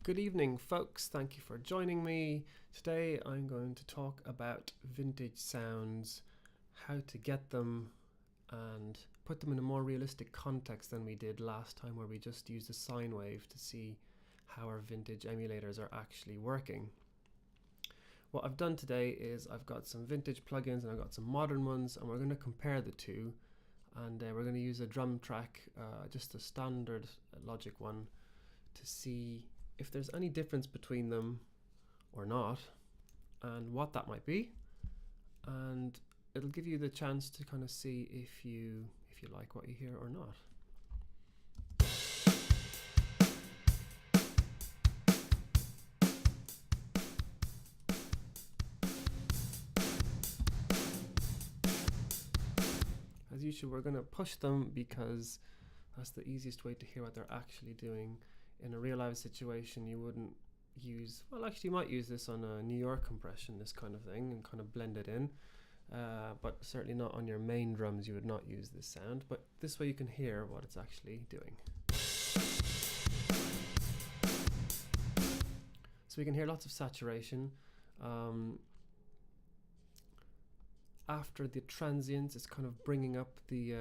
Good evening, folks. Thank you for joining me. Today I'm going to talk about vintage sounds, how to get them, and put them in a more realistic context than we did last time, where we just used a sine wave to see how our vintage emulators are actually working. What I've done today is I've got some vintage plugins and I've got some modern ones, and we're going to compare the two, and we're going to use a drum track, just a standard Logic one, to see if there's any difference between them or not, and what that might be, and it'll give you the chance to kind of see if you like what you hear or not. As usual, we're going to push them because that's the easiest way to hear what they're actually doing. In a real live situation, you wouldn't use, well, actually you might use this on a New York compression, this kind of thing, and kind of blend it in, but certainly not on your main drums. You would not use this sound, but this way you can hear what it's actually doing. So we can hear lots of saturation. After the transients, it's kind of bringing up the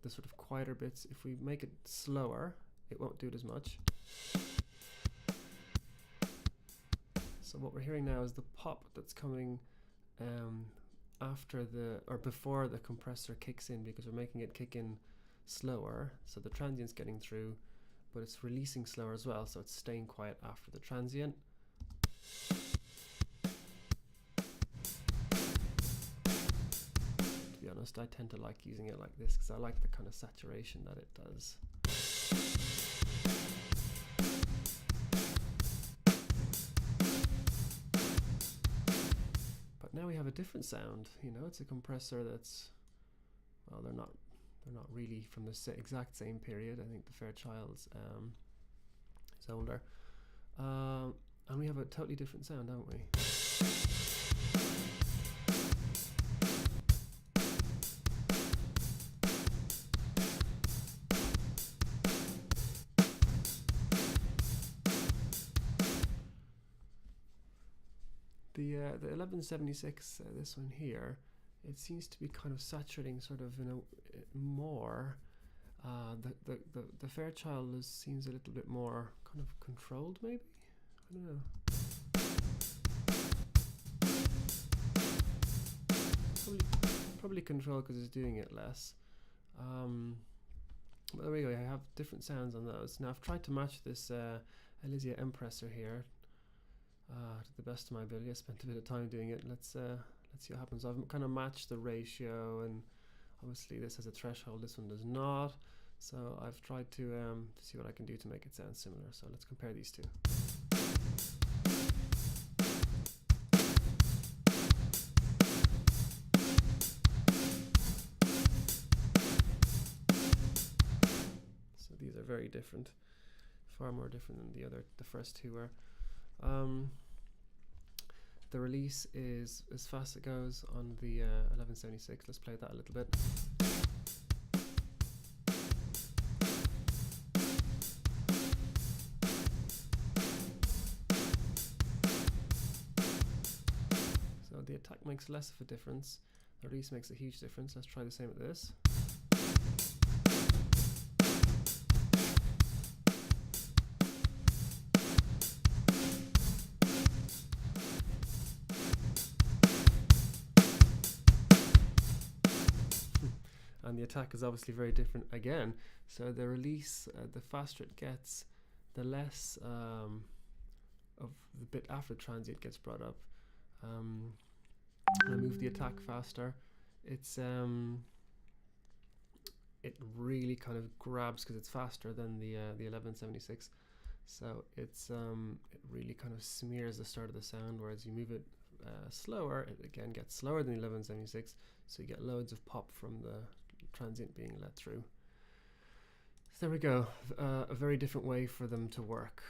sort of quieter bits. If we make it slower, it won't do it as much. So what we're hearing now is the pop that's coming after or before the compressor kicks in, because we're making it kick in slower, so the transient's getting through, but it's releasing slower as well, so it's staying quiet after the transient. To be honest, I tend to like using it like this because I like the kind of saturation that it does. But now we have a different sound. You know, it's a compressor that's, well, they're not really from the exact same period. I think the Fairchild's is older, and we have a totally different sound, don't we? The 1176, this one here, it seems to be kind of saturating sort of in a more. The Fairchild seems a little bit more kind of controlled, maybe? I don't know. Probably controlled because it's doing it less. But there we go, I have different sounds on those. Now I've tried to match this Olivia Empressor here to the best of my ability. I spent a bit of time doing it. Let's see what happens. I've kind of matched the ratio, and obviously this has a threshold, this one does not. So I've tried to see what I can do to make it sound similar. So let's compare these two. So these are very different, far more different than the first two were. The release is as fast as it goes on the 1176. Let's play that a little bit. So the attack makes less of a difference. The release makes a huge difference. Let's try the same with this. And the attack is obviously very different again. So the release, the faster it gets, the less of the bit after transient gets brought up. I move the attack faster. It's it really kind of grabs because it's faster than the 1176. So it's it really kind of smears the start of the sound. Whereas you move it slower, it again gets slower than the 1176. So you get loads of pop from the transient being let through. So there we go, a very different way for them to work.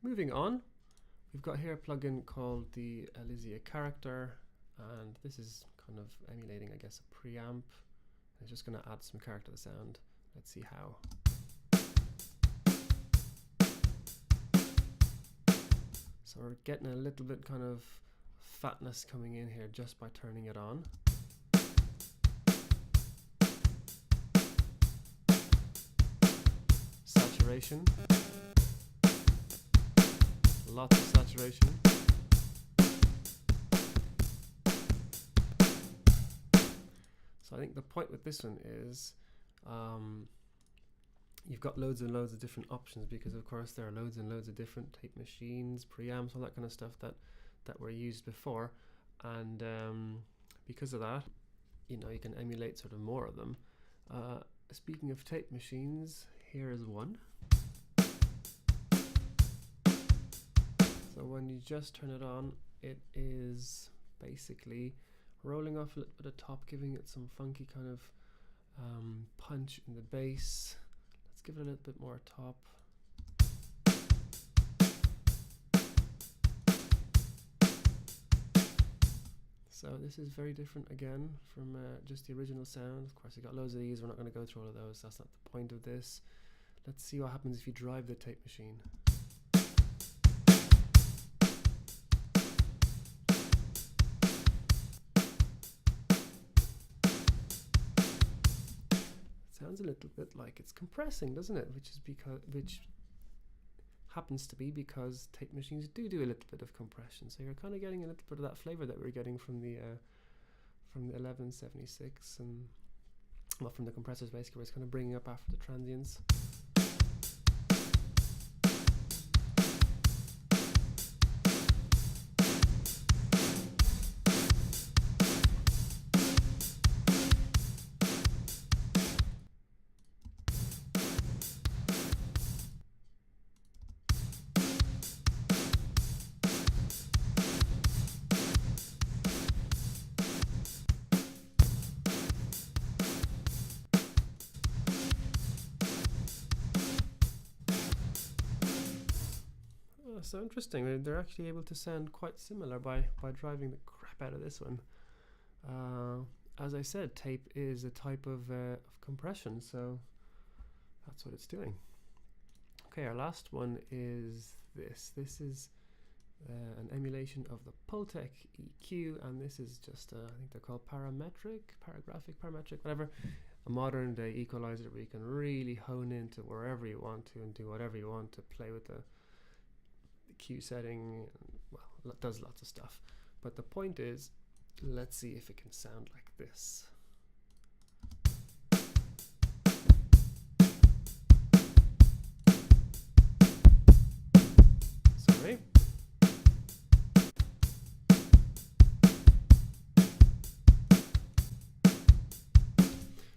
Moving on, we've got here a plugin called the Olivia Character, and this is kind of emulating, I guess, a preamp. I'm just going to add some character to the sound. Let's see how. So we're getting a little bit kind of fatness coming in here just by turning it on. Saturation. Lots of saturation. So I think the point with this one is you've got loads and loads of different options, because of course there are loads and loads of different tape machines, preamps, all that kind of stuff that were used before, and because of that, you know, you can emulate sort of more of them. Speaking of tape machines, here is one. So when you just turn it on, it is basically rolling off a little bit of top, giving it some funky kind of punch in the bass. Let's give it a little bit more top. So this is very different again from just the original sound. Of course, you got loads of these. We're not going to go through all of those. That's not the point of this. Let's see what happens if you drive the tape machine. Sounds a little bit like it's compressing, doesn't it? Which happens to be because tape machines do a little bit of compression. So you're kind of getting a little bit of that flavor that we're getting from the 1176, and well, from the compressors basically, where it's kind of bringing up after the transients. So interesting. They're actually able to sound quite similar by driving the crap out of this one. As I said, tape is a type of compression, so that's what it's doing. Okay, our last one is this. This is an emulation of the Pultec EQ, and this is just I think they're called parametric, whatever. A modern day equalizer where you can really hone into wherever you want to and do whatever you want to play with the Q setting. Well, it does lots of stuff, but the point is, let's see if it can sound like this. Sorry.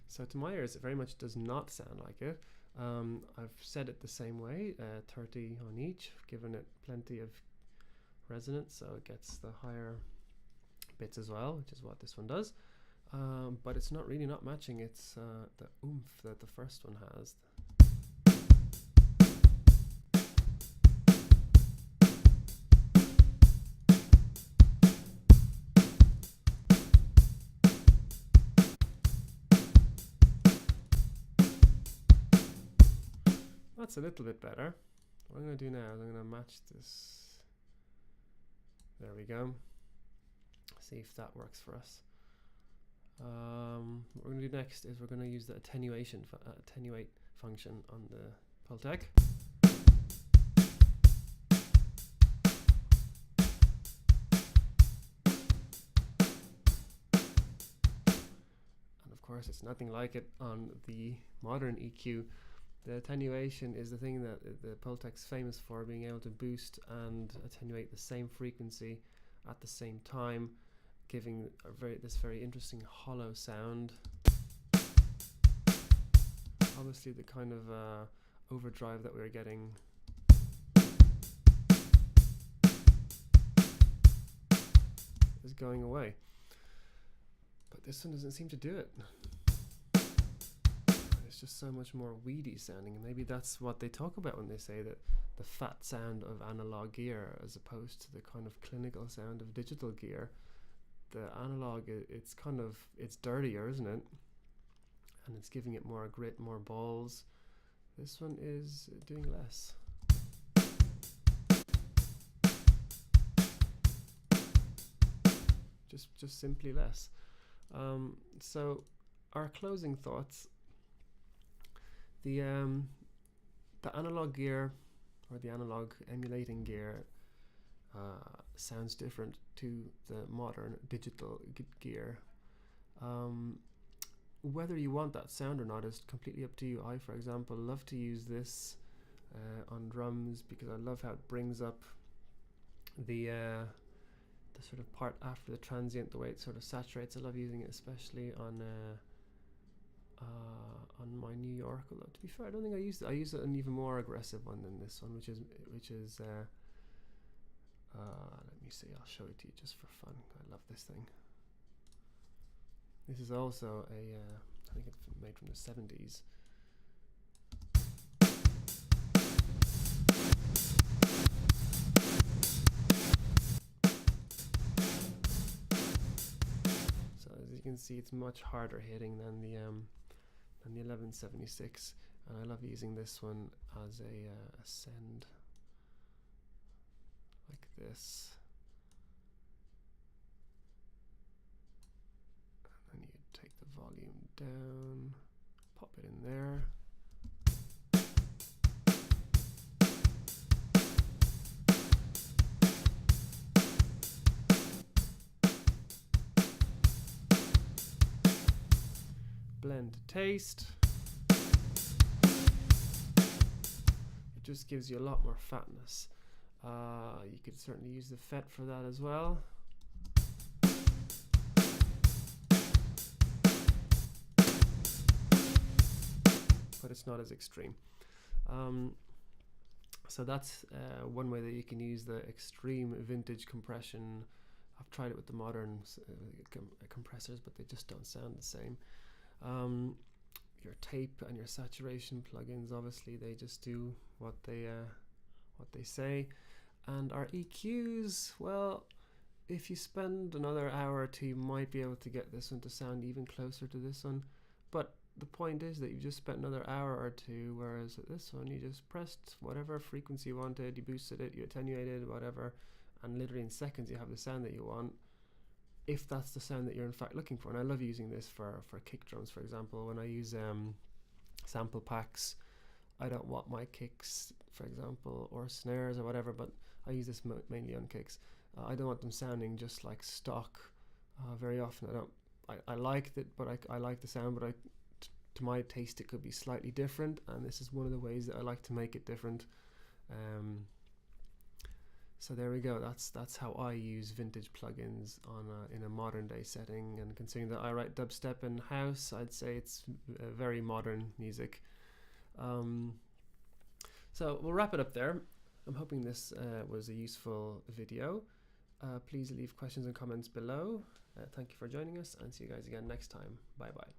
So to my ears, it very much does not sound like it. I've set it the same way, 30 on each, given it plenty of resonance, so it gets the higher bits as well, which is what this one does. But it's not really not matching its the oomph that the first one has. That's a little bit better. What I'm going to do now is I'm going to match this. There we go. See if that works for us. What we're going to do next is we're going to use the attenuate function on the Pultec. And of course, it's nothing like it on the modern EQ. The attenuation is the thing that the Pultec's famous for, being able to boost and attenuate the same frequency at the same time, giving this very interesting hollow sound. Obviously the kind of overdrive that we were getting is going away, but this one doesn't seem to do it. It's just so much more weedy sounding, and maybe that's what they talk about when they say that the fat sound of analog gear as opposed to the kind of clinical sound of digital gear. The analog, it's dirtier, isn't it? And it's giving it more grit, more balls. This one is doing less. just simply less. So our closing thoughts: the analog gear, or the analog emulating gear, sounds different to the modern digital gear. Whether you want that sound or not is completely up to you. I, for example, love to use this on drums because I love how it brings up the sort of part after the transient, the way it sort of saturates. I love using it especially on my New York. Although to be fair, I don't think I used it. I used an even more aggressive one than this one, which is let me see. I'll show it to you just for fun. I love this thing. This is also I think it's made from the 70s. So as you can see, it's much harder hitting than the 1176, and I love using this one as a send, like this. And then you take the volume down, pop it in there. Blend to taste. It just gives you a lot more fatness. You could certainly use the FET for that as well. But it's not as extreme. So that's one way that you can use the extreme vintage compression. I've tried it with the modern compressors, but they just don't sound the same. Your tape and your saturation plugins, obviously, they just do what they say. And our EQs, well, if you spend another hour or two, you might be able to get this one to sound even closer to this one. But the point is that you just spent another hour or two, whereas with this one, you just pressed whatever frequency you wanted, you boosted it, you attenuated, whatever, and literally in seconds you have the sound that you want, if that's the sound that you're in fact looking for. And I love using this for kick drums, for example. When I use sample packs, I don't want my kicks, for example, or snares or whatever, but I use this mainly on kicks. I don't want them sounding just like stock. Very often I like it, but I like the sound, but to my taste it could be slightly different, and this is one of the ways that I like to make it different. So there we go. That's how I use vintage plugins in a modern day setting. And considering that I write dubstep in house, I'd say it's very modern music. So we'll wrap it up there. I'm hoping this was a useful video. Please leave questions and comments below. Thank you for joining us, and see you guys again next time. Bye bye.